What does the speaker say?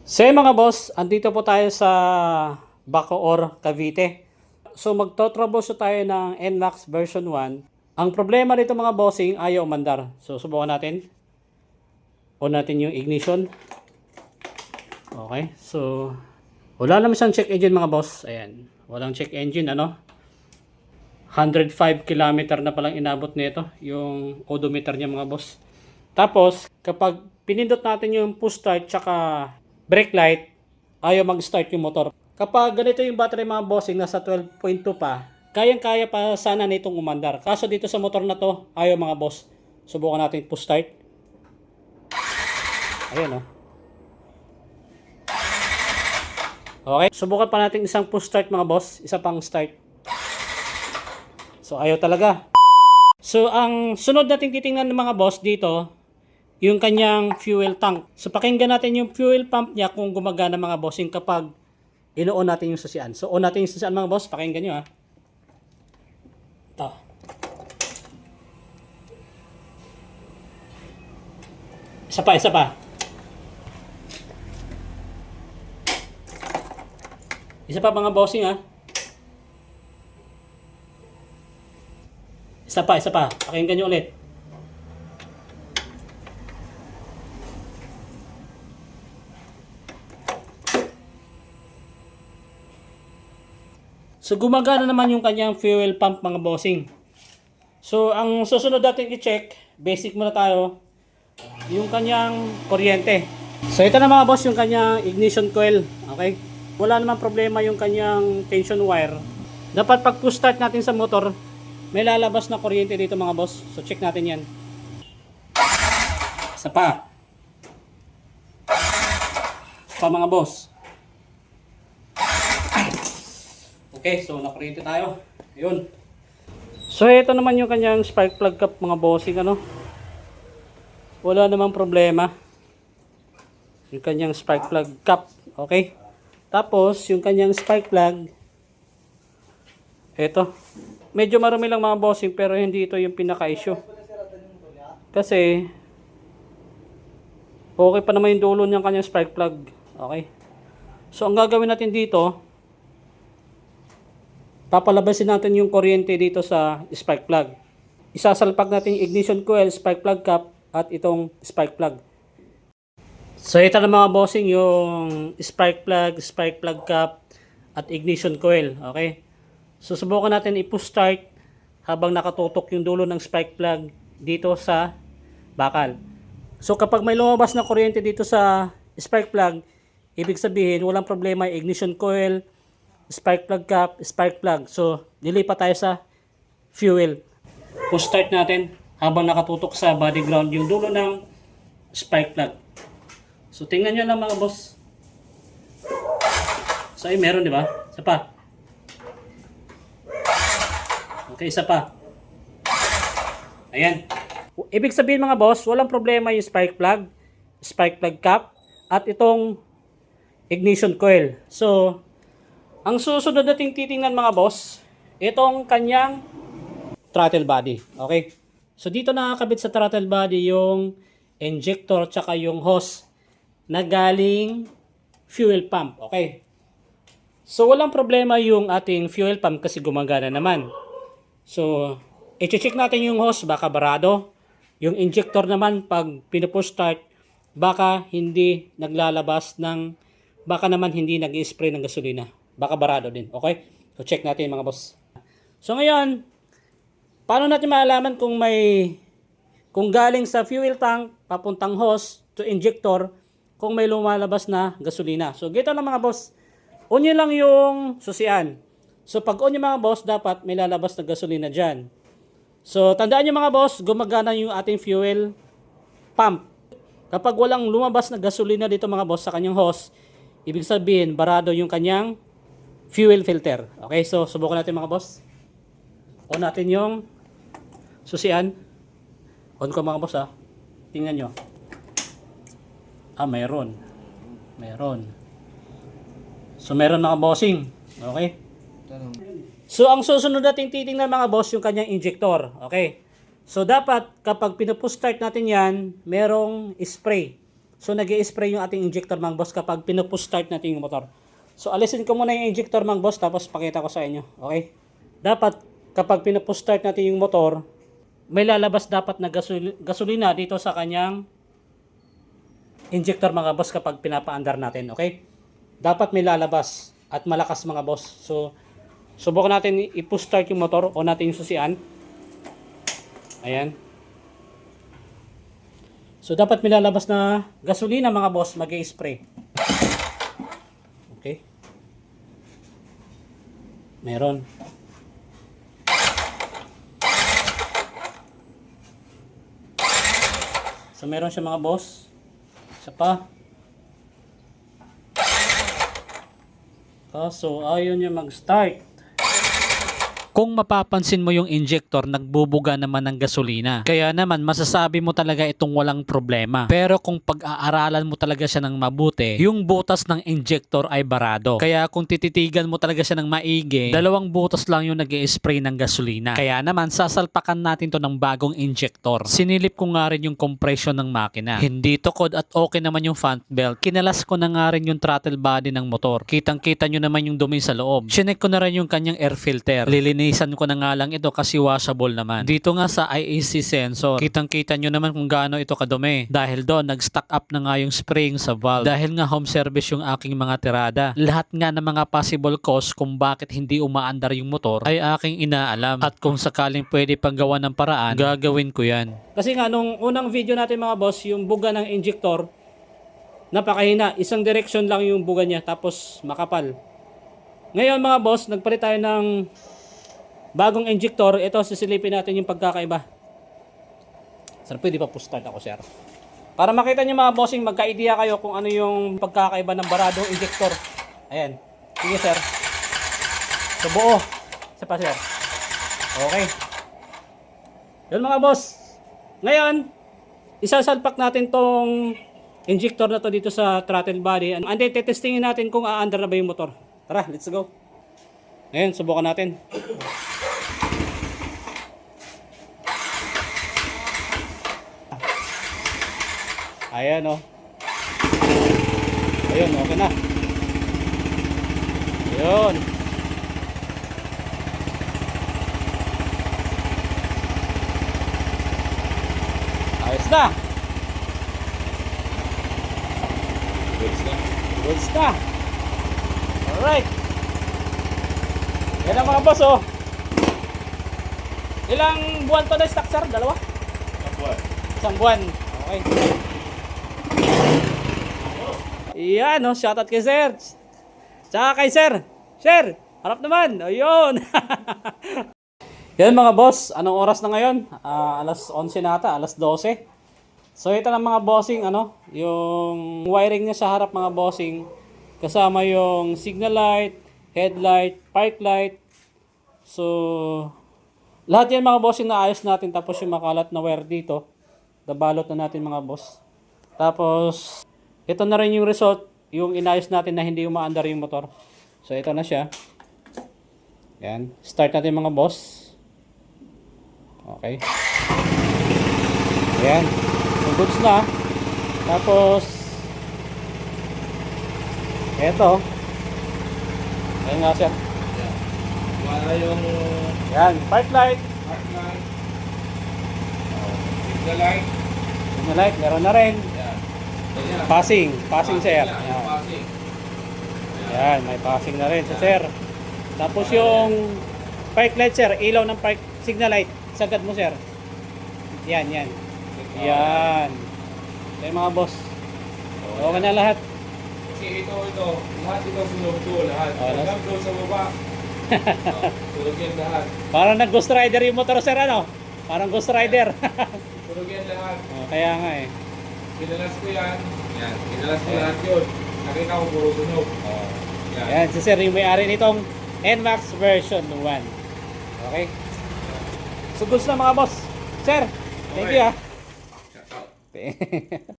So mga boss, andito po tayo sa Bacoor, Cavite. So magto-troubleshoot tayo ng NMAX version 1. Ang problema nito mga bossing, ayaw umandar. So subukan natin. On natin yung ignition. Okay, so wala naman siyang check engine mga boss. Ayan, walang check engine ano. 105 km na palang inabot nito yung odometer niya mga boss. Tapos kapag pinindot natin yung push start tsaka brake light, ayaw mag-start yung motor. Kapag ganito yung battery mga bossing, nasa 12.2 pa, kayang-kaya pa sana nitong umandar. Kaso dito sa motor na to, ayaw mga boss. Subukan natin push start. Ayan o. Okay, subukan pa natin isang push start mga boss. Isa pang start. So ayaw talaga. So ang sunod natin titingnan ng mga boss dito, yung kanyang fuel tank. So pakinggan natin yung fuel pump niya kung gumagana mga bossing kapag ino-on natin yung susian. So on natin yung susian mga boss, pakinggan nyo ha. Ito. Isa pa, isa pa. Isa pa mga bossing ha. Isa pa, isa pa. Pakinggan nyo ulit. So gumagana naman yung kanyang fuel pump mga bossing. So ang susunod natin i-check, basic muna tayo, yung kanyang kuryente. So ito na mga boss yung kanyang ignition coil. Okay? Wala naman problema yung kanyang tension wire. Dapat pag push start natin sa motor, may lalabas na kuryente dito mga boss. So check natin yan. Isa pa. Pa mga boss. Okay, so nakuryente tayo. Ayun. So ito naman yung kanyang spark plug cap mga bossing ano. Wala namang problema. Yung kanyang spark plug cap, okay? Tapos yung kanyang spark plug ito. Medyo marumi lang mga bossing pero hindi ito yung pinaka-issue. Kasi okay pa naman yung dulo ng kanyang spark plug. Okay? So ang gagawin natin dito, papalabasin natin yung kuryente dito sa spark plug. Isasalpak natin yung ignition coil, spark plug cap, at itong spark plug. So ito na mga bossing yung spark plug cap, at ignition coil. Okay? So subukan natin i-push start habang nakatutok yung dulo ng spark plug dito sa bakal. So kapag may lumabas na kuryente dito sa spark plug, ibig sabihin walang problema yung ignition coil, spark plug cap, spark plug. So, dilipat tayo sa fuel. Push start natin habang nakatutok sa body ground yung dulo ng spark plug. So, tingnan nyo lang mga boss. So, ay meron di ba? Isa pa. Okay, isa pa. Ayan. Ibig sabihin mga boss, walang problema yung spark plug cap, at itong ignition coil. So, ang susunod nating titingnan mga boss, itong kanyang throttle body. Okay? So dito nakakabit sa throttle body yung injector tsaka yung hose na galing fuel pump. Okay? So walang problema yung ating fuel pump kasi gumagana naman. So i-check natin yung hose, baka barado. Yung injector naman pag pinupush start, baka hindi naglalabas ng, baka naman hindi nag-spray ng gasolina. Baka barado din. Okay? So, check natin mga boss. So, ngayon, paano natin maalaman kung galing sa fuel tank, papuntang hose to injector, kung may lumalabas na gasolina. So, gito lang mga boss. On nyo lang yung susian. So, pag on nyo mga boss, dapat may lalabas na gasolina dyan. So, tandaan nyo mga boss, gumagana yung ating fuel pump. Kapag walang lumabas na gasolina dito mga boss sa kanyang hose, ibig sabihin, barado yung kanyang fuel filter. Okay, so subukan natin mga boss. On natin yung susian. On ko mga boss ha. Tingnan nyo. Mayroon. Meron. So meron mga bossing. Okay. So ang susunod natin titingnan mga boss yung kanyang injector. Okay. So dapat kapag pinupush start natin yan, merong spray So nag-i-spray yung ating injector mga boss kapag pinupush start natin yung motor. So alisin ko muna yung injector mga boss tapos pakita ko sa inyo. Okay? Dapat kapag pinupush start natin yung motor, may lalabas dapat na gasolina dito sa kanyang injector mga boss kapag pinapaandar natin. Okay? Dapat may lalabas at malakas mga boss. So subukan natin i-push start yung motor o natin yung susian. Ayan. So dapat may lalabas na gasolina mga boss, mag-i-spray. Okay. Meron. So meron siya mga boss. Isa pa. So ayaw niya mag-start. Kung mapapansin mo yung injector, nagbubuga naman ng gasolina. Kaya naman masasabi mo talaga itong walang problema. Pero kung pag-aaralan mo talaga siya ng mabuti, yung butas ng injector ay barado. Kaya kung tititigan mo talaga siya ng maigi, dalawang butas lang yung nag-i-spray ng gasolina. Kaya naman sasalpakan natin to ng bagong injector. Sinilip ko nga rin yung compression ng makina. Hindi tukod at okay naman yung front belt. Kinalas ko na nga rin yung throttle body ng motor. Kitang-kita nyo naman yung dumi sa loob. Chinek ko na rin yung kanyang air filter. Lilinisan ko na nga lang ito kasi washable naman. Dito nga sa IAC sensor, kitang-kita nyo naman kung gaano ito kadumi. Dahil doon, nag-stock up na nga yung spraying sa valve. Dahil nga home service yung aking mga tirada. Lahat nga ng mga possible cause kung bakit hindi umaandar yung motor ay aking inaalam. At kung sakaling pwede pang gawa ng paraan, gagawin ko yan. Kasi nga, nung unang video natin mga boss, yung buga ng injector, napakahina. Isang direction lang yung buga niya, tapos makapal. Ngayon mga boss, nagpalit tayo ng bagong injector. Ito, sisilipin natin yung pagkakaiba. Sir, pwede pa po start ako, sir. Para makita nyo mga bossing, magka-idea kayo kung ano yung pagkakaiba ng baradong injector. Ayan. Sige, sir. So, buo. Isa pa, sir. Okay. Yun mga boss. Ngayon, isasalpak natin tong injector na to dito sa throttle body. And then, tetestingin natin kung aandar na ba yung motor. Tara, let's go. Ngayon, subukan natin. Ayan o. Ayun, okay na. Ayun. Ayos na. Goods na. Alright. Yan ang mga boss oh. Ilang buwan to na stock, sir? Dalawa? Isang buwan. Isang buwan. Okay. Yan oh, shoutout kay sir. Tsaka kay sir. Sir, harap naman. Ayun. Yan mga boss, anong oras na ngayon? Alas 11 na ata, alas 12. So ito lang mga bossing, yung wiring niya sa harap mga bossing. Kasama yung signal light, headlight, park light. So lahat yan mga bossing na ayos natin. Tapos yung makalat na wire dito, nabalot na natin mga boss. Tapos ito na rin yung result, yung inayos natin na hindi umaandar yung motor. So ito na siya. Yan, start natin mga boss. Okay. Ayan. So goods na. Tapos eto. Ayan nga siya. Wala yung Yan, park light. park light. Signal light. Signal light, meron na rin. Yan. Passing sir. Yan. Yan. Passing. Yan, may passing na rin sir. Tapos yung park light sir, ilaw ng park signal light. Sagad mo sir. Yan. Yan. Yan mga boss. Okay na lahat. Kasi ito, lahat ito sunod lahat. Hanggang doon sa baba. Tulog yan lahat. Parang nag-Ghost Rider yung motor sir Parang Ghost Rider. Tulog yan lahat. Kaya nga eh. Kinalas ko yan. Yan. Kinalas ko lahat yun. Nakita ko puro sunog. Yan, si sir yung may-ari nitong NMAX version 1. Okay? So goods na mga boss. Sir, thank you Shout out.